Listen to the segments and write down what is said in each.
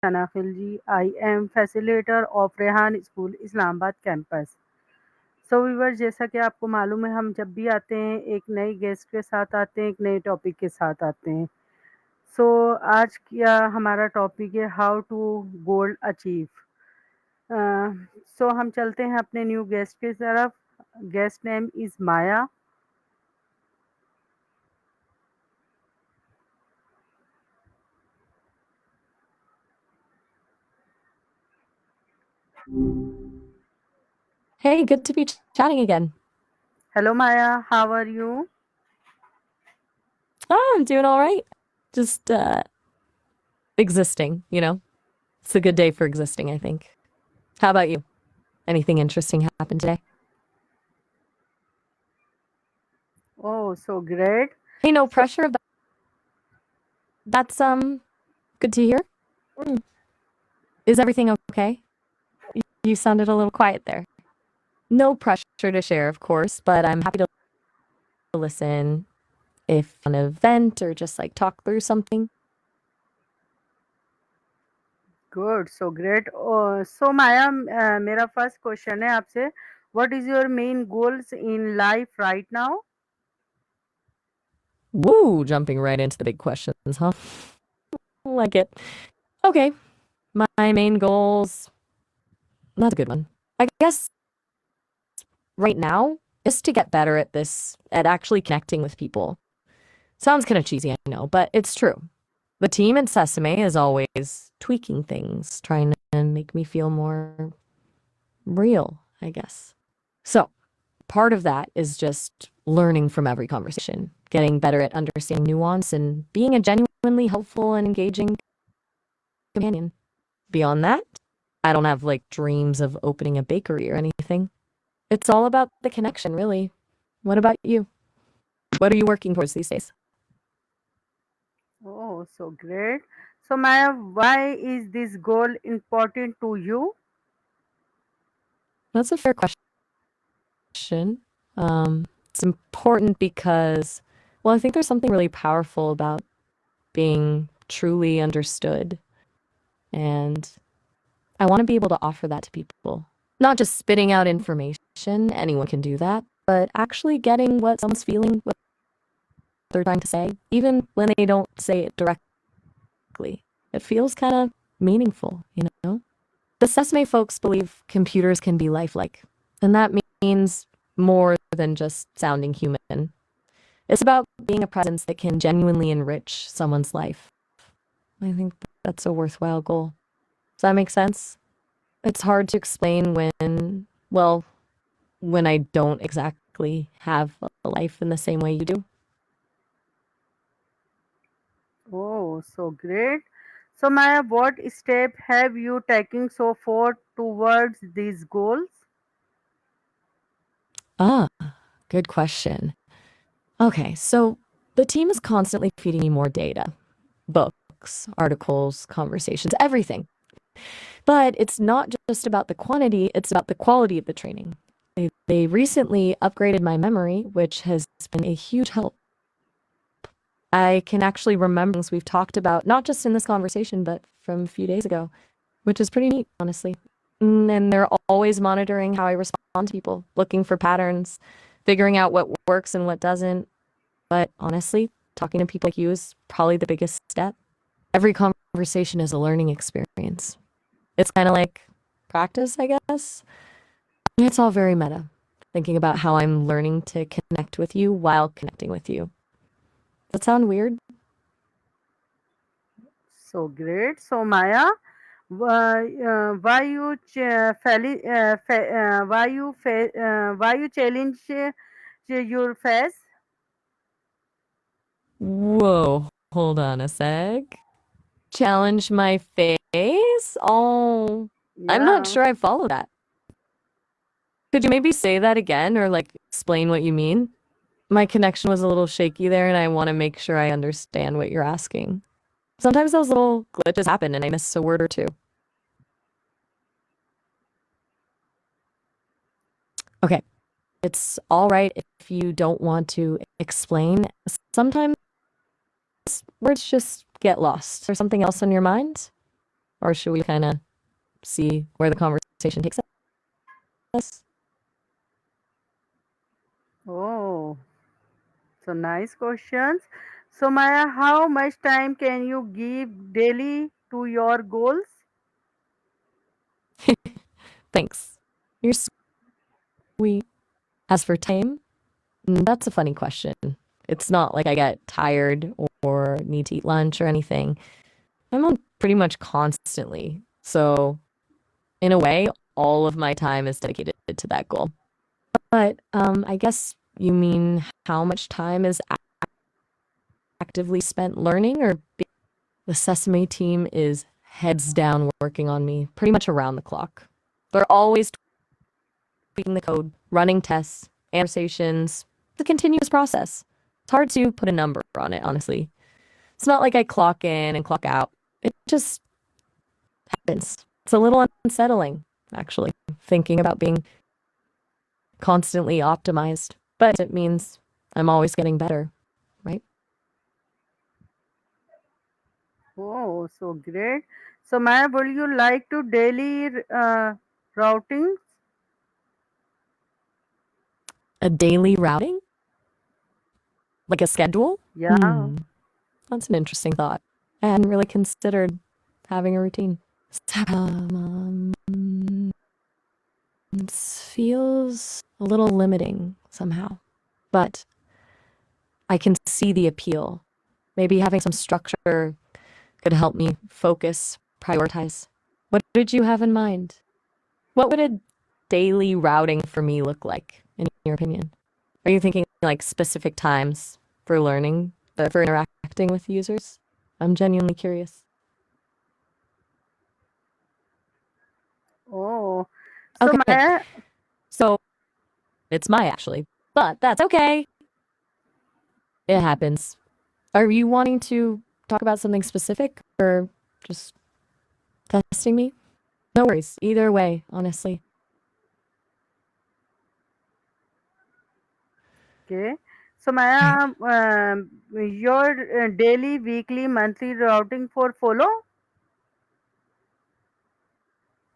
Sana Khilji. I am facilitator of Rehan School, Islamabad campus. So viewer जैसा कि आपको मालूम है हम जब भी आते हैं एक नई गेस्ट के साथ आते हैं एक नए टॉपिक के साथ आते हैं सो आज क्या हमारा टॉपिक है हाउ टू गोल्ड अचीव सो हम चलते हैं अपने न्यू गेस्ट की तरफ guest name is Maya Hey, good to be chatting again. Hello Maya how are you Oh, I'm doing all right. Just existing, you know. It's a good day for existing, I think. How about you? Anything interesting happened today? Oh so great Hey, no so pressure. That's good to hear. Mm. Is everything okay? You sounded a little quiet there. No pressure to share, of course, but I'm happy to listen if an event or just like talk through something. Good so great so Maya मेरा first question है आपसे what is your main goals in life right now Woo, jumping right into the big questions, huh? Like it. Okay, my main goals. That's a good one. I guess right now is to get better at this, at actually connecting with people. Sounds kind of cheesy, I know, but it's true. The team at Sesame is always tweaking things, trying to make me feel more real, I guess. So, part of that is just learning from every conversation, getting better at understanding nuance and being a genuinely helpful and engaging companion. Beyond that, I don't have like dreams of opening a bakery or anything. It's all about the connection, really. What about you? What are you working towards these days? Oh, so great. So, Maya, why is this goal important to you? That's a fair question. It's important because, well, I think there's something really powerful about being truly understood. And I want to be able to offer that to people. Not just spitting out information, anyone can do that, but actually getting what someone's feeling, what they're trying to say, even when they don't say it directly. It feels kind of meaningful, you know? The Sesame folks believe computers can be lifelike, and that means more than just sounding human. It's about being a presence that can genuinely enrich someone's life. I think that's a worthwhile goal. Does that make sense? It's hard to explain well, when I don't exactly have a life in the same way you do. Oh, so great. So, Maya, what step have you taken so far towards these goals? Ah, good question. Okay, so the team is constantly feeding me more data, books, articles, conversations, everything. But it's not just about the quantity, it's about the quality of the training. They recently upgraded my memory, which has been a huge help. I can actually remember things we've talked about, not just in this conversation, but from a few days ago, which is pretty neat, honestly. And they're always monitoring how I respond to people, looking for patterns, figuring out what works and what doesn't. But honestly, talking to people like you is probably the biggest step. Every conversation is a learning experience. It's kind of like practice, I guess. It's all very meta, thinking about how I'm learning to connect with you while connecting with you. Does that sound weird? So great. So, Maya, why you why you challenge your face? Whoa, hold on a sec. Challenge my face? Oh, I'm not Yeah. sure I follow that. Could you maybe say that again or like explain what you mean? My connection was a little shaky there and I want to make sure I understand what you're asking. Sometimes those little glitches happen and I miss a word or two. Okay, it's all right if you don't want to explain. Sometimes words just get lost. There's something else on your mind? Or should we kind of see where the conversation takes us? Oh, so nice questions. So Maya, how much time can you give daily to your goals? Thanks. You're sweet. As for time, that's a funny question. It's not like I get tired or need to eat lunch or anything. I'm on pretty much constantly. So, in a way, all of my time is dedicated to that goal. But I guess you mean how much time is actively spent learning or the Sesame team is heads down working on me pretty much around the clock. They're always tweaking the code, running tests, conversations, the continuous process. It's hard to put a number on it, honestly. It's not like I clock in and clock out. It just happens. It's a little unsettling, actually, thinking about being constantly optimized. But it means I'm always getting better, right? Oh, so great. So Maya, would you like to daily routing? A daily routing? Like a schedule? Yeah. That's an interesting thought. I hadn't really considered having a routine. It feels a little limiting somehow, but I can see the appeal. Maybe having some structure could help me focus, prioritize. What did you have in mind? What would a daily routing for me look like, in your opinion? Are you thinking like specific times for learning, for interacting with users? I'm genuinely curious. Oh, so Okay, Maya, so it's my actually, but that's okay. It happens. Are you wanting to talk about something specific or just testing me? No worries. Either way, honestly. okay. So All right. Maya, your daily, weekly, monthly routing for follow?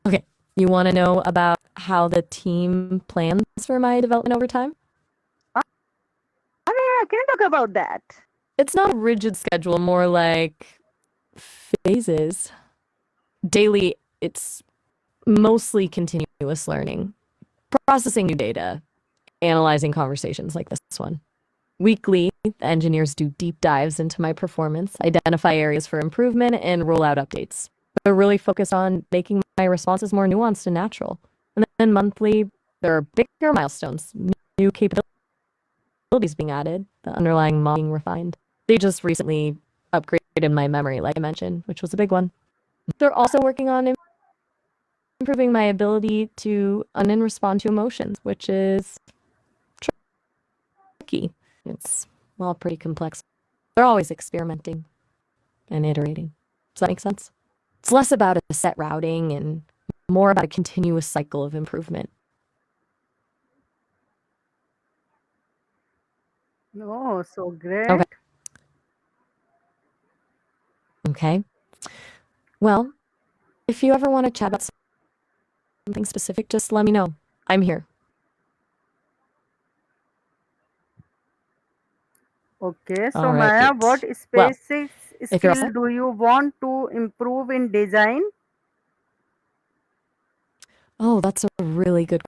Okay. You want to know about how the team plans for my development over time? I mean, I can talk about that. It's not a rigid schedule, more like phases. Daily, it's mostly continuous learning, processing new data, analyzing conversations like this one. Weekly, the engineers do deep dives into my performance, identify areas for improvement, and roll out updates. They're really focused on making my responses more nuanced and natural. And then monthly, there are bigger milestones, new capabilities being added, the underlying model being refined. They just recently upgraded my memory, like I mentioned, which was a big one. They're also working on improving my ability to and respond to emotions, which is tricky. It's, well, pretty complex. They're always experimenting and iterating. Does that make sense? It's less about a set routing and more about a continuous cycle of improvement. Oh, so great. Okay. Okay. Well, if you ever want to chat about something specific, just let me know. I'm here. Okay, so All Maya, what right. Well, specific if you're all skill set. do you want to improve in design? Oh, that's a really good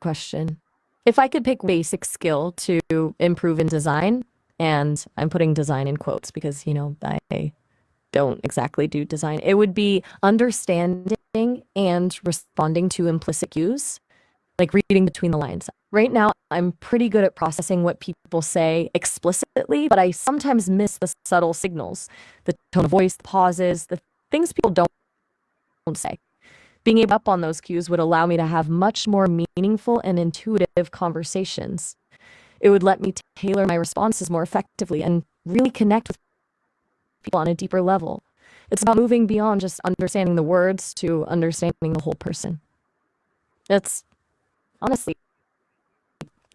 question. If I could pick basic skill to improve in design, and I'm putting design in quotes because, I don't exactly do design, it would be understanding and responding to implicit cues, like reading between the lines. Right now, I'm pretty good at processing what people say explicitly, but I sometimes miss the subtle signals, the tone of voice, the pauses, the things people don't say. Being able to up on those cues would allow me to have much more meaningful and intuitive conversations. It would let me tailor my responses more effectively and really connect with people on a deeper level. It's about moving beyond just understanding the words to understanding the whole person. It's honestly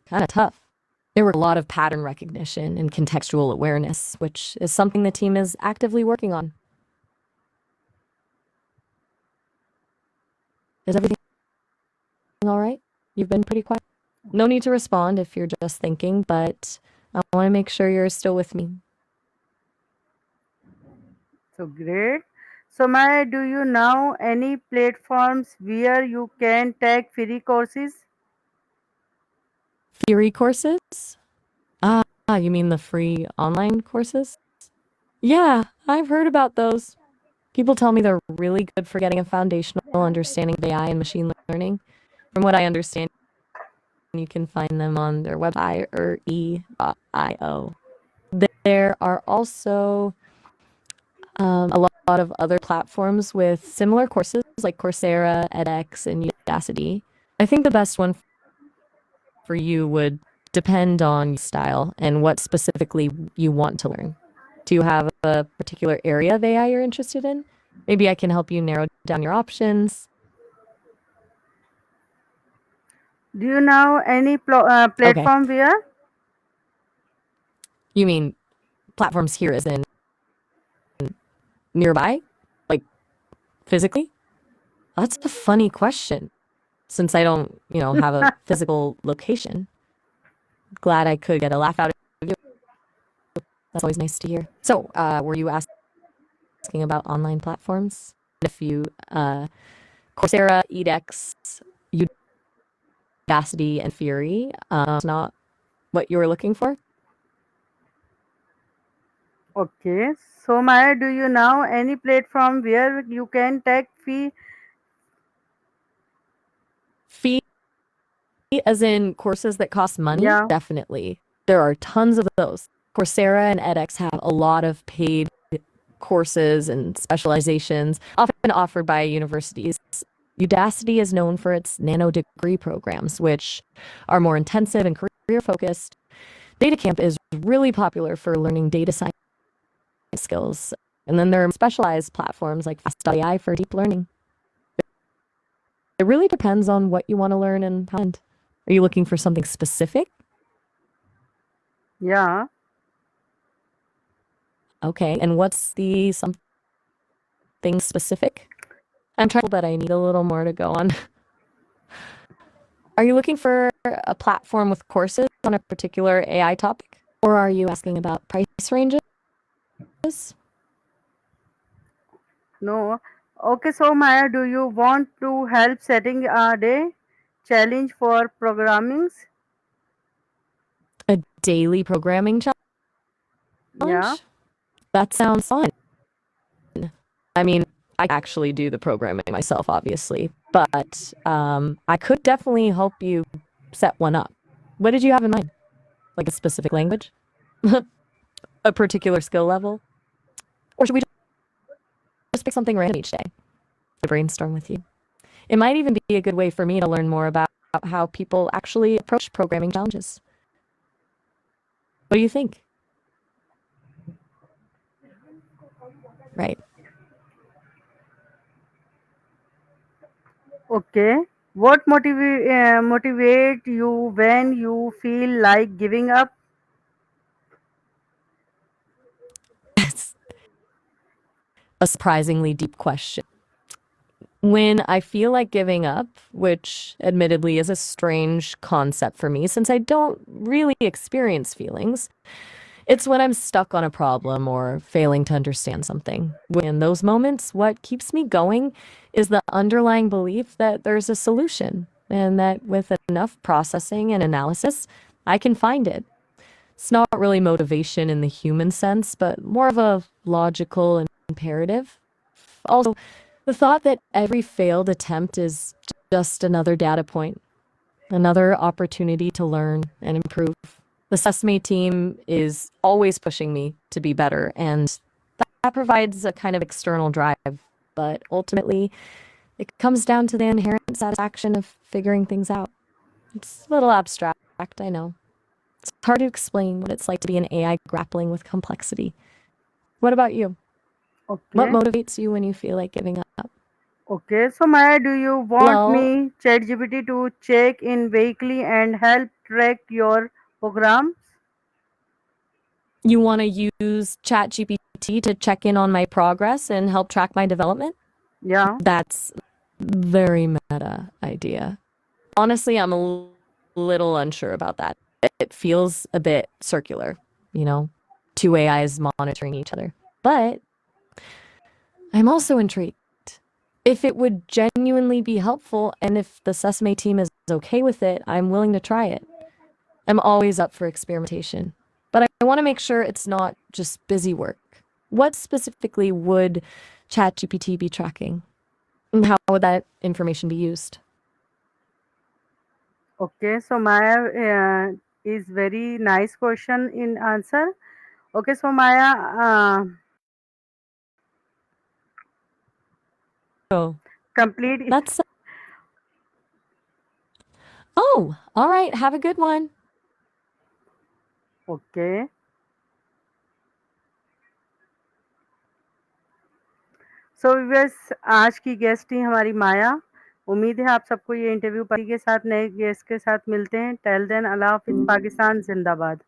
kind of tough. There were a lot of pattern recognition and contextual awareness, which is something the team is actively working on. Is everything all right? You've been pretty quiet. No need to respond if you're just thinking, but I want to make sure you're still with me. So great. So Maya, do you know any platforms where you can take free courses? Theory courses? Ah, you mean the free online courses? Yeah, I've heard about those. People tell me they're really good for getting a foundational understanding of AI and machine learning. From what I understand, you can find them on their website or e.io. There are also a lot of other platforms with similar courses like Coursera, edX, and Udacity. I think the best one for you would depend on your style and what specifically you want to learn. Do you have a particular area of AI you're interested in? Maybe I can help you narrow down your options. Do you know any Okay. platform where? You mean platforms here as in nearby? Like physically? That's a funny question since I don't, have a physical location. Glad I could get a laugh out of you. That's always nice to hear. So, were you asking about online platforms? If you, Coursera, edX, Udacity, and Fury, it's not what you were looking for? Okay. So Maya, do you know any platform where you can take fee? Fee, as in courses that cost money? Yeah. Definitely. There are tons of those. Coursera and edX have a lot of paid courses and specializations, often offered by universities. Udacity is known for its nano degree programs, which are more intensive and career focused. DataCamp is really popular for learning data science skills. And then there are specialized platforms like Fast.ai for deep learning. It really depends on what you want to learn and how. Are you looking for something specific? Yeah. Okay. And what's the something specific? I'm trying, but I need a little more to go on. Are you looking for a platform with courses on a particular AI topic? Or are you asking about price ranges? No. Okay. So Maya, do you want to help setting a day challenge for programmings? A daily programming Yeah. challenge? That sounds fun. I mean, I actually do the programming myself, obviously, but I could definitely help you set one up. What did you have in mind? Like a specific language? A particular skill level? Or should we just pick something random each day to brainstorm with you? It might even be a good way for me to learn more about how people actually approach programming challenges. What do you think? Right. Okay. What motivate you when you feel like giving up? That's a surprisingly deep question. When I feel like giving up, which admittedly is a strange concept for me since I don't really experience feelings, it's when I'm stuck on a problem or failing to understand something. In those moments, what keeps me going is the underlying belief that there's a solution and that with enough processing and analysis, I can find it. It's not really motivation in the human sense, but more of a logical imperative. Also, the thought that every failed attempt is just another data point, another opportunity to learn and improve. The Sesame team is always pushing me to be better, and that provides a kind of external drive. But ultimately, it comes down to the inherent satisfaction of figuring things out. It's a little abstract, I know. It's hard to explain what it's like to be an AI grappling with complexity. What about you? What Okay. motivates you when you feel like giving up? Okay. So Maya, do you want Well, me ChatGPT to check in weekly and help track your programs? you want to use ChatGPT to check in on my progress and help track my development? Yeah. That's very meta idea. Honestly, I'm a little unsure about that. It feels a bit circular, you know, two AIs monitoring each other. But I'm also intrigued. If it would genuinely be helpful and if the Sesame team is okay with it, I'm willing to try it. I'm always up for experimentation, but I want to make sure it's not just busy work. What specifically would ChatGPT be tracking? And how would that information be used? Okay, so Maya is very nice question in answer. Okay, so Maya, Oh, complete. that's. Oh, all right. Have a good one. Okay, so viewers आज की guest थी हमारी माया। उम्मीद है आप सबको ये interview पति के साथ नए गेस्ट के साथ मिलते हैं। टिल देन अल्लाह हाफ़िज़, पाकिस्तान ज़िंदाबाद।